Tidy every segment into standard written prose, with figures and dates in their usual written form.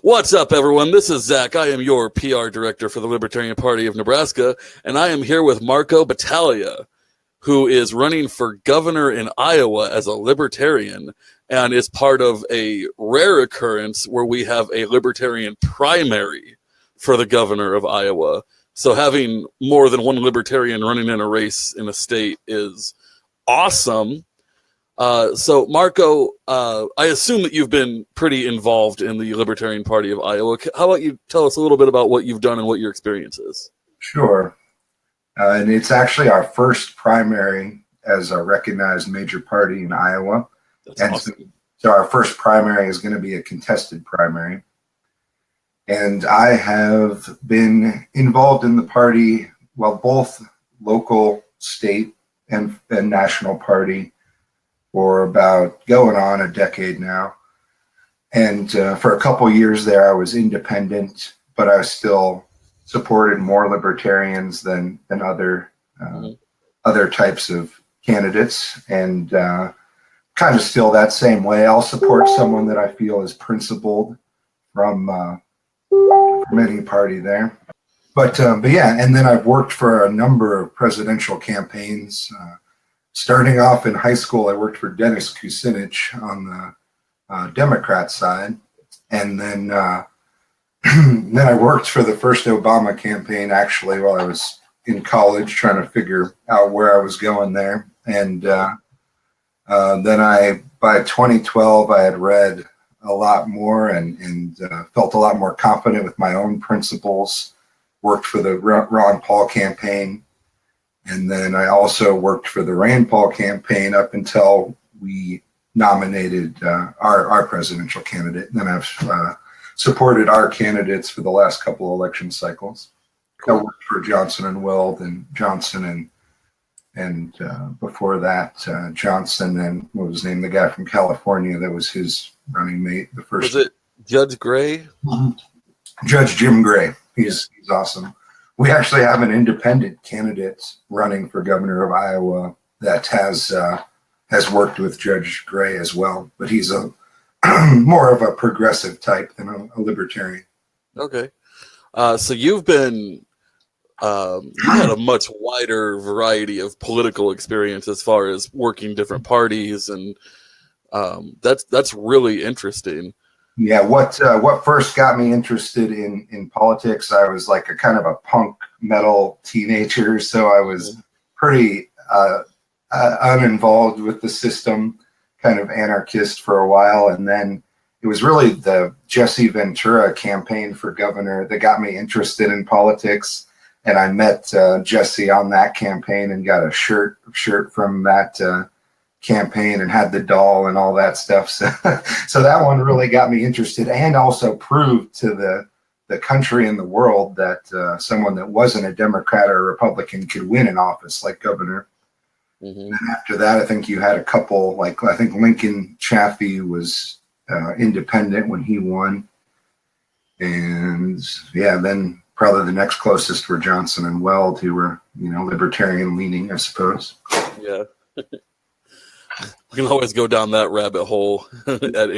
What's up, everyone? This is Zach. I am your PR director for the Libertarian Party of Nebraska, and I am here with Marco Battaglia, who is running for governor in Iowa as a libertarian and is part of a rare occurrence where we have a libertarian primary for the governor of Iowa. So having more than one libertarian running in a race in a state is awesome. So, Marco, I assume that you've been pretty involved in the Libertarian Party of Iowa. How about you tell us a little bit about what you've done and what your experience is? Sure. And it's actually our first primary as a recognized major party in Iowa. That's and awesome. So our first primary is going to be a contested primary. And I have been involved in the party, well, both local, state, and national party for about going on a decade now. And for a couple years there, I was independent, but I still supported more libertarians than other types of candidates. And kind of still that same way. I'll support someone that I feel is principled from any party there. But yeah, and then I've worked for a number of presidential campaigns. Starting off in high school, I worked for Dennis Kucinich on the Democrat side, and then then I worked for the first Obama campaign actually while I was in college, trying to figure out where I was going there. And then by 2012, I had read a lot more and felt a lot more confident with my own principles. Worked for the Ron Paul campaign. And then I also worked for the Rand Paul campaign up until we nominated our presidential candidate. And then I've supported our candidates for the last couple of election cycles. Cool. I worked for Johnson and Weld and Johnson and before that Johnson and what was his name? The guy from California that was his running mate. The first was it Judge Gray? Judge Jim Gray. He's awesome. We actually have an independent candidate running for governor of Iowa that has worked with Judge Gray as well, but he's a more of a progressive type than a libertarian. Okay. So you've been you had a much wider variety of political experience as far as working different parties, and that's really interesting. Yeah, what first got me interested in politics, I was like a kind of a punk metal teenager, so I was pretty uninvolved with the system, kind of anarchist for a while, and then it was really the Jesse Ventura campaign for governor that got me interested in politics, and I met Jesse on that campaign and got a shirt from that campaign and had the doll and all that stuff. So that one really got me interested and also proved to the country and the world that someone that wasn't a Democrat or a Republican could win an office like governor. Mm-hmm. And after that, I think you had a couple, like I think Lincoln Chafee was independent when he won. And yeah, then probably the next closest were Johnson and Weld, who were, libertarian leaning, I suppose. Yeah. We can always go down that rabbit hole at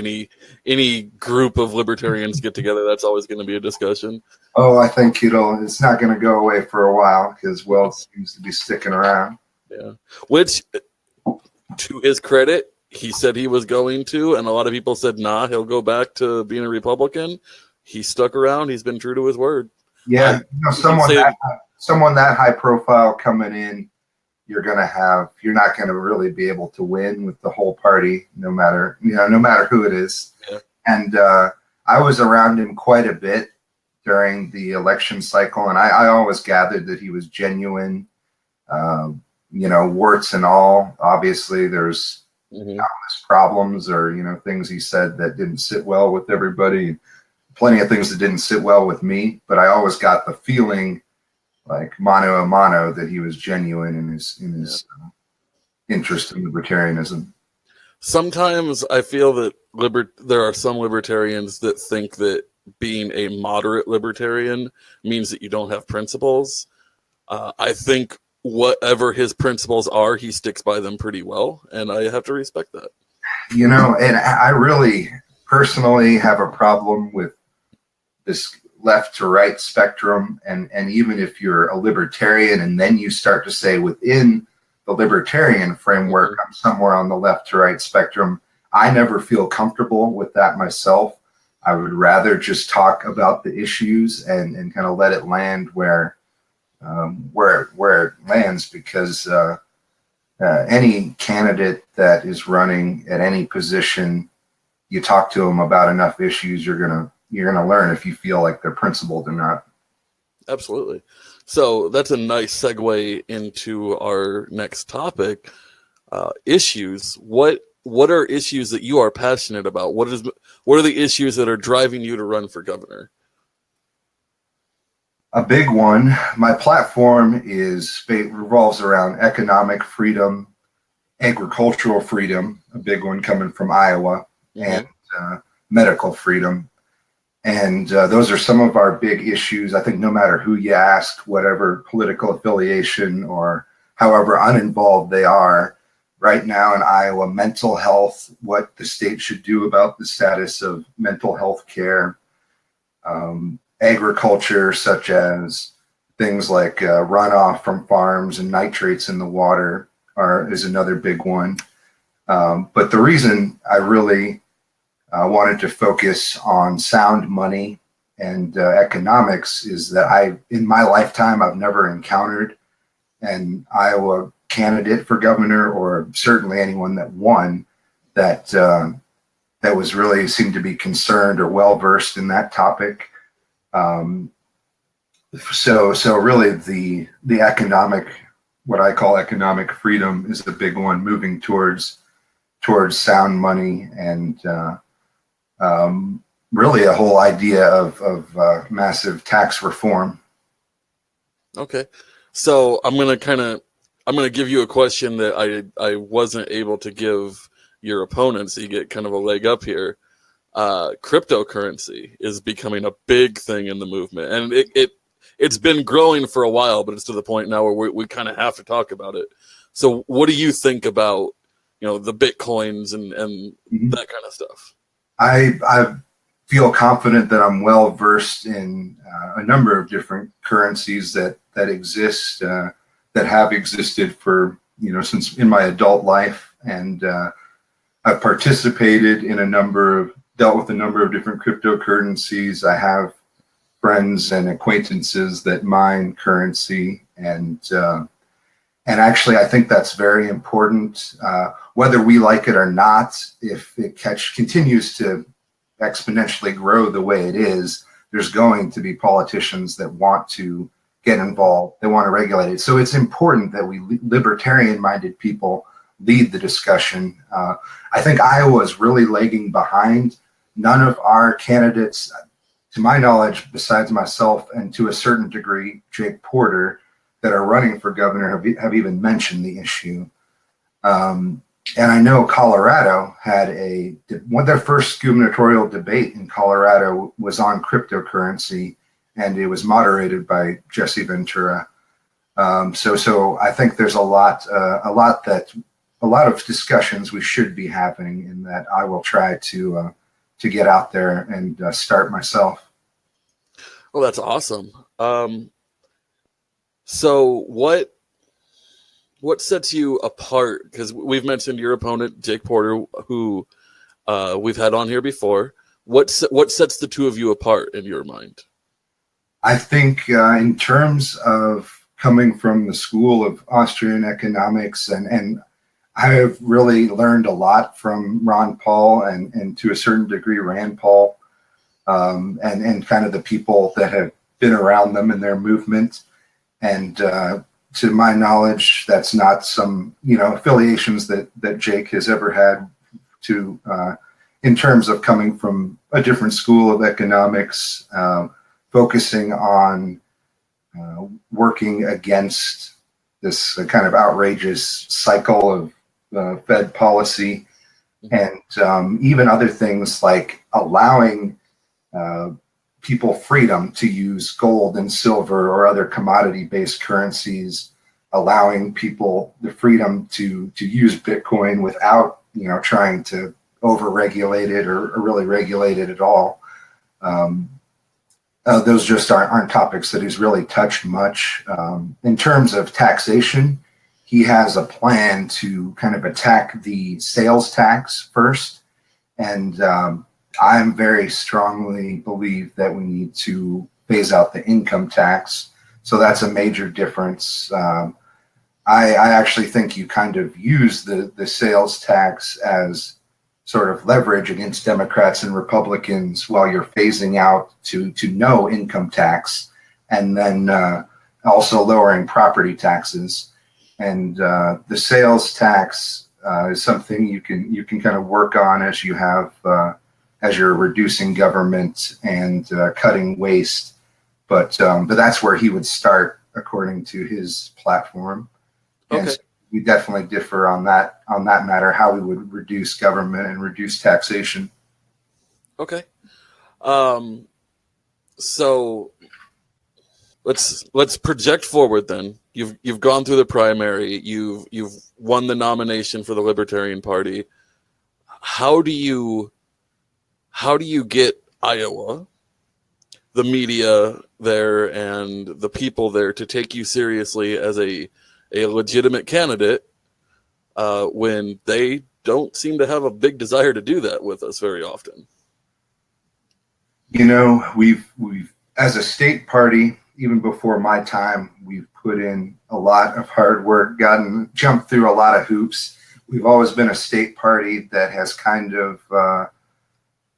any group of libertarians get together. That's always going to be a discussion. Oh, I think it's not going to go away for a while because Weld seems to be sticking around. Yeah, which, to his credit, he said he was going to, and a lot of people said, nah, he'll go back to being a Republican. He stuck around. He's been true to his word. Yeah, someone that high profile coming in, you're not going to really be able to win with the whole party, no matter who it is. Yeah. And I was around him quite a bit during the election cycle, and I always gathered that he was genuine, warts and all. Obviously, there's countless problems or, things he said that didn't sit well with everybody. Plenty of things that didn't sit well with me, but I always got the feeling like mano a mano that he was genuine in his interest in libertarianism. Sometimes I feel that there are some libertarians that think that being a moderate libertarian means that you don't have principles. I think whatever his principles are, he sticks by them pretty well, and I have to respect that. And I really personally have a problem with this left to right spectrum, and even if you're a libertarian and then you start to say within the libertarian framework, I'm somewhere on the left to right spectrum, I never feel comfortable with that myself. I would rather just talk about the issues and kind of let it land where it lands, because any candidate that is running at any position, you talk to them about enough issues, you're gonna learn if you feel like they're principled or not. Absolutely. So that's a nice segue into our next topic, issues. What are issues that you are passionate about? What are the issues that are driving you to run for governor? A big one, my platform revolves around economic freedom, agricultural freedom, a big one coming from Iowa, and medical freedom. And those are some of our big issues. I think no matter who you ask, whatever political affiliation or however uninvolved they are, right now in Iowa, mental health, what the state should do about the status of mental health care, agriculture, such as things like runoff from farms and nitrates in the water is another big one. But the reason I really wanted to focus on sound money and economics is that in my lifetime, I've never encountered an Iowa candidate for governor, or certainly anyone that won, that was really seemed to be concerned or well versed in that topic. So really the economic, what I call economic freedom, is the big one, moving towards sound money, and really a whole idea of massive tax reform. Okay. So I'm going to give you a question that I wasn't able to give your opponents. So you get kind of a leg up here. Cryptocurrency is becoming a big thing in the movement, and it's been growing for a while, but it's to the point now where we kind of have to talk about it. So what do you think about, the Bitcoins and that kind of stuff? I feel confident that I'm well versed in a number of different currencies that exist, that have existed for, since in my adult life. And I've participated in dealt with a number of different cryptocurrencies. I have friends and acquaintances that mine currency, and actually I think that's very important. Whether we like it or not, if it continues to exponentially grow the way it is, there's going to be politicians that want to get involved. They want to regulate it. So it's important that we libertarian-minded people lead the discussion. I think Iowa is really lagging behind. None of our candidates, to my knowledge, besides myself and to a certain degree Jake Porter, that are running for governor have even mentioned the issue. And I know Colorado had their first gubernatorial debate in Colorado was on cryptocurrency, and it was moderated by Jesse Ventura. So I think there's a lot of discussions we should be having, in that I will try to get out there and start myself. Well, that's awesome. So what sets you apart? Because we've mentioned your opponent, Jake Porter, who we've had on here before. What sets the two of you apart in your mind? I think in terms of coming from the school of Austrian economics, and I have really learned a lot from Ron Paul and to a certain degree Rand Paul, and kind of the people that have been around them in their movement. And to my knowledge, that's not some affiliations that Jake has ever had to in terms of coming from a different school of economics, focusing on working against this kind of outrageous cycle of Fed policy, and even other things like allowing people freedom to use gold and silver or other commodity-based currencies, allowing people the freedom to use Bitcoin without trying to over-regulate it or really regulate it at all. Those just aren't topics that he's really touched much. In terms of taxation, he has a plan to kind of attack the sales tax first. And I'm very strongly believe that we need to phase out the income tax. So that's a major difference. I actually think you kind of use the sales tax as sort of leverage against Democrats and Republicans while you're phasing out to no income tax, and then also lowering property taxes. And the sales tax is something you can kind of work on as you have as you're reducing government and cutting waste. But that's where he would start according to his platform. And Okay. so we definitely differ on that matter, how we would reduce government and reduce taxation. Okay. So let's project forward then. You've gone through the primary. You've won the nomination for the Libertarian Party. How do you get Iowa, the media there, and the people there to take you seriously as a legitimate candidate when they don't seem to have a big desire to do that with us very often? You know, we've as a state party, even before my time, we've put in a lot of hard work, jumped through a lot of hoops. We've always been a state party that has kind of,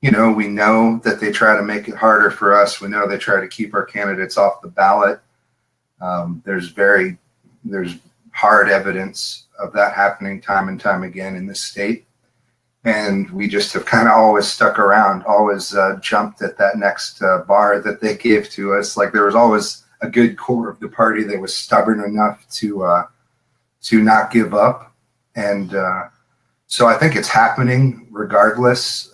we know that they try to make it harder for us. We know they try to keep our candidates off the ballot. There's hard evidence of that happening time and time again in this state. And we just have kind of always stuck around, always jumped at that next bar that they gave to us. Like there was always a good core of the party that was stubborn enough to not give up. And so I think it's happening regardless.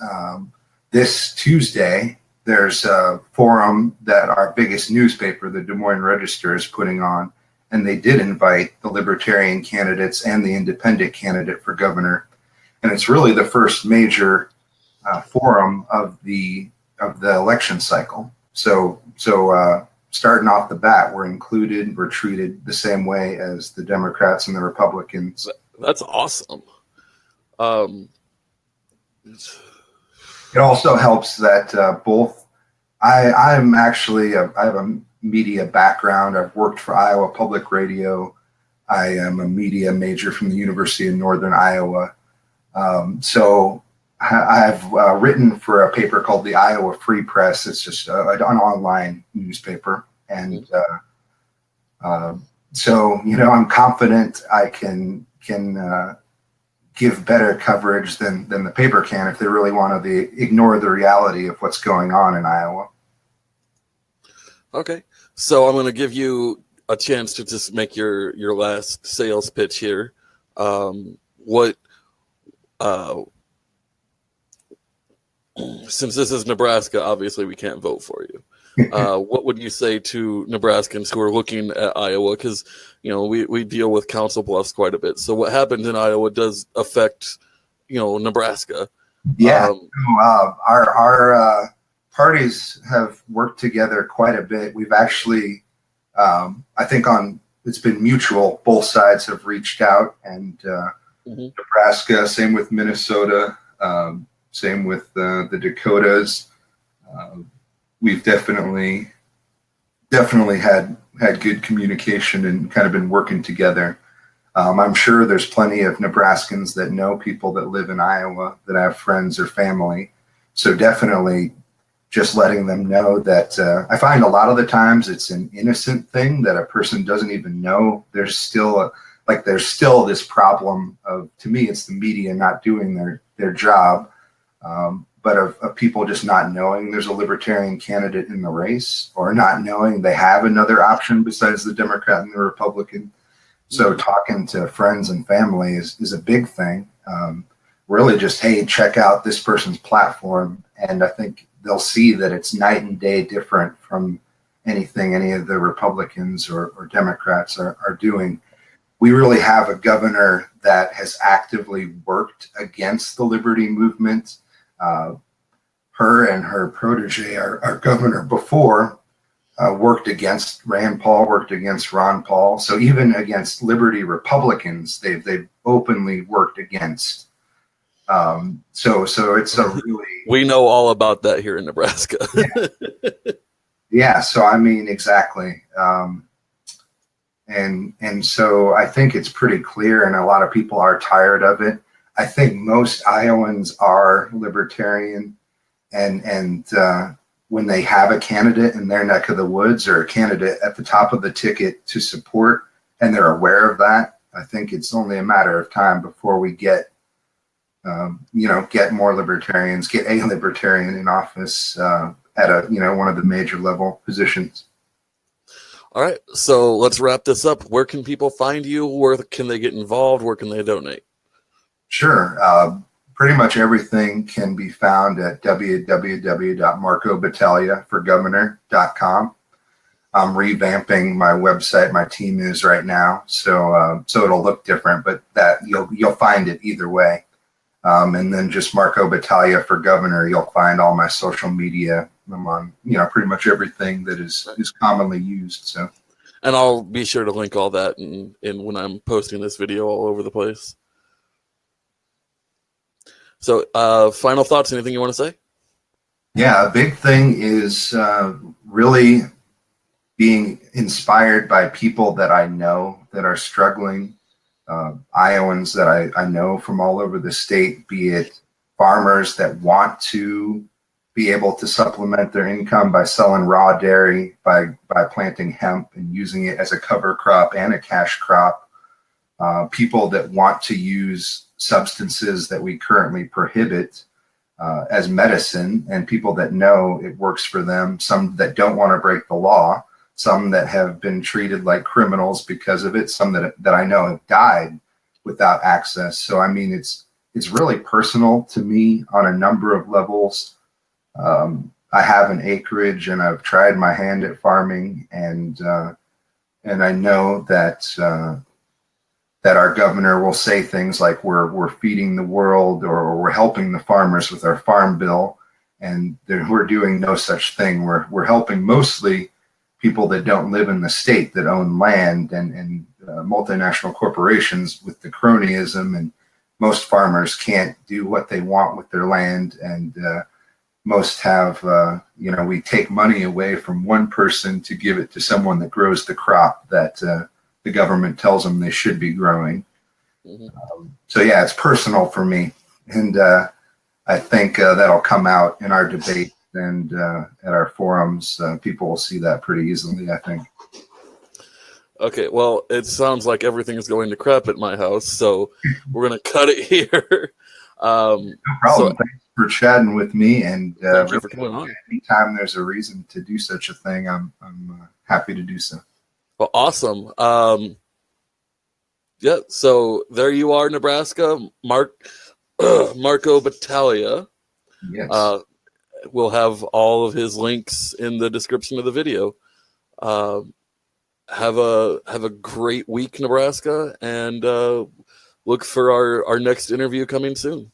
This Tuesday, there's a forum that our biggest newspaper, the Des Moines Register, is putting on. And they did invite the Libertarian candidates and the independent candidate for governor. And it's really the first major forum of the election cycle. So starting off the bat, we're included, we're treated the same way as the Democrats and the Republicans. That's awesome. It also helps that both I have a media background. I've worked for Iowa Public Radio. I am a media major from the University of Northern Iowa. So I've written for a paper called the Iowa Free Press. It's just an online newspaper. And so, I'm confident I can give better coverage than the paper can if they really want to ignore the reality of what's going on in Iowa. Okay. So I'm going to give you a chance to just make your last sales pitch here. Since this is Nebraska, obviously we can't vote for you. What would you say to Nebraskans who are looking at Iowa? Because we deal with council bluffs quite a bit. So what happens in Iowa does affect Nebraska. Yeah, our parties have worked together quite a bit. We've actually, I think it's been mutual. Both sides have reached out, and Nebraska, same with Minnesota, same with the Dakotas. We've definitely had good communication and kind of been working together. I'm sure there's plenty of Nebraskans that know people that live in Iowa that have friends or family. So definitely just letting them know that I find a lot of the times it's an innocent thing that a person doesn't even know. There's still this problem of, to me, it's the media not doing their job. But of people just not knowing there's a Libertarian candidate in the race, or not knowing they have another option besides the Democrat and the Republican. So talking to friends and family is a big thing. Really just, hey, check out this person's platform. And I think they'll see that it's night and day different from anything any of the Republicans or Democrats are doing. We really have a governor that has actively worked against the liberty movement. Her and her protege, our governor before, worked against Rand Paul, worked against Ron Paul. So even against Liberty Republicans, they've openly worked against. So it's a really, we know all about that here in Nebraska. yeah. So I mean, exactly. And so I think it's pretty clear, and a lot of people are tired of it. I think most Iowans are libertarian, and when they have a candidate in their neck of the woods or a candidate at the top of the ticket to support, and they're aware of that, I think it's only a matter of time before we get, get more libertarians, get a libertarian in office at a, one of the major level positions. All right, so let's wrap this up. Where can people find you? Where can they get involved? Where can they donate? Sure. Pretty much everything can be found at www.marcobattagliaforgovernor.com. I'm revamping my website. My team is right now, so it'll look different, but that you'll find it either way. And then just Marco Battaglia for Governor. You'll find all my social media. I'm on, pretty much everything that is commonly used. So, and I'll be sure to link all that in when I'm posting this video all over the place. So, final thoughts? Anything you want to say? Yeah, a big thing is really being inspired by people that I know that are struggling. Iowans that I know from all over the state, be it farmers that want to be able to supplement their income by selling raw dairy, by planting hemp and using it as a cover crop and a cash crop, people that want to use substances that we currently prohibit as medicine, and people that know it works for them, some that don't want to break the law, some that have been treated like criminals because of it, some that I know have died without access. So, I mean, it's really personal to me on a number of levels. I have an acreage and I've tried my hand at farming, and I know that our governor will say things like we're feeding the world, or we're helping the farmers with our farm bill, and we're doing no such thing. We're helping mostly people that don't live in the state, that own land, and multinational corporations with the cronyism, and most farmers can't do what they want with their land, and most have, we take money away from one person to give it to someone that grows the crop that the government tells them they should be growing. Mm-hmm. So yeah, it's personal for me, and I think that'll come out in our debate and at our forums. People will see that pretty easily, I think. Okay, well, it sounds like everything is going to crap at my house, so we're going to cut it here. No problem. Thanks for chatting with me, and thank you for coming on. Anytime there's a reason to do such a thing, I'm happy to do so. Well, awesome. Yeah, so there you are, Nebraska. Marco Battaglia. Yes. We'll have all of his links in the description of the video. Have a great week, Nebraska, and look for our next interview coming soon.